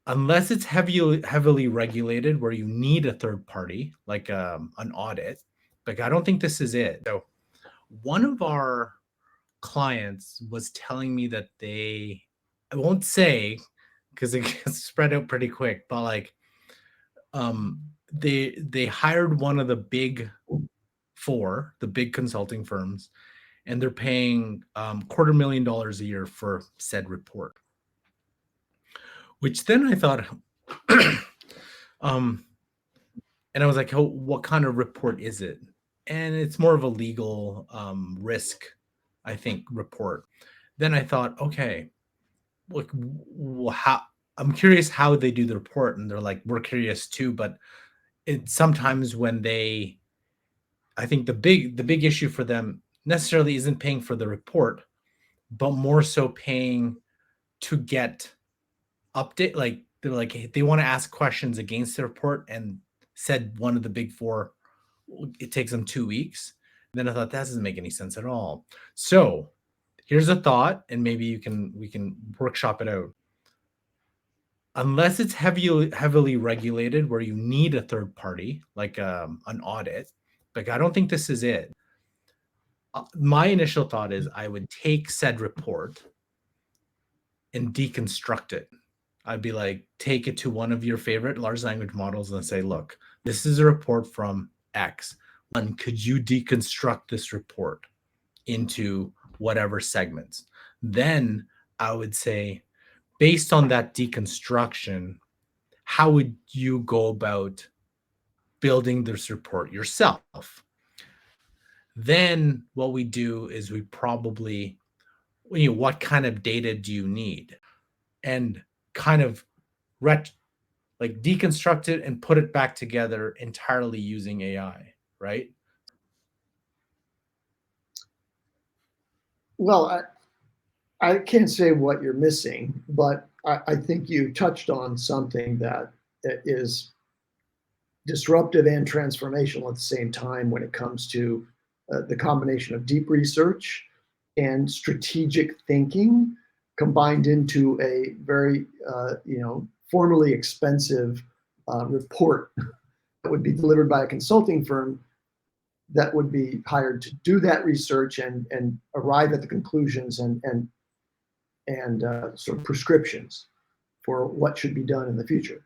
Unless it's heavily regulated where you need a third party, like an audit. Like I don't think this is it. So one of our clients was telling me that I won't say because it gets spread out pretty quick, but like um they hired one of the big four, the big consulting firms, and they're paying $250,000 a year for said report. Which then I thought, um, and I was like, "Oh, what kind of report is it?" And it's more of a legal risk, I think, report. Then I thought, okay, like, how? I'm curious how they do the report, and they're like, "We're curious too," but it's sometimes when I think the big issue for them necessarily isn't paying for the report, but more so paying to get update. Like they're like they want to ask questions against the report, and said one of the big four, it takes them 2 weeks. And then I thought that doesn't make any sense at all. So here's a thought, and maybe we can workshop it out. Unless it's heavily regulated where you need a third party, like an audit, like I don't think this is it. My initial thought is I would take said report and deconstruct it. I'd be like, take it to one of your favorite large language models and say, look, this is a report from X. One, could you deconstruct this report into whatever segments? Then I would say, based on that deconstruction, how would you go about building this report yourself? Then what we do is we probably, what kind of data do you need? And kind of ret- like deconstruct it and put it back together entirely using AI, right? Well, I can't say what you're missing, but I think you touched on something that is disruptive and transformational at the same time when it comes to the combination of deep research and strategic thinking combined into a very formally expensive report that would be delivered by a consulting firm that would be hired to do that research and arrive at the conclusions and sort of prescriptions for what should be done in the future.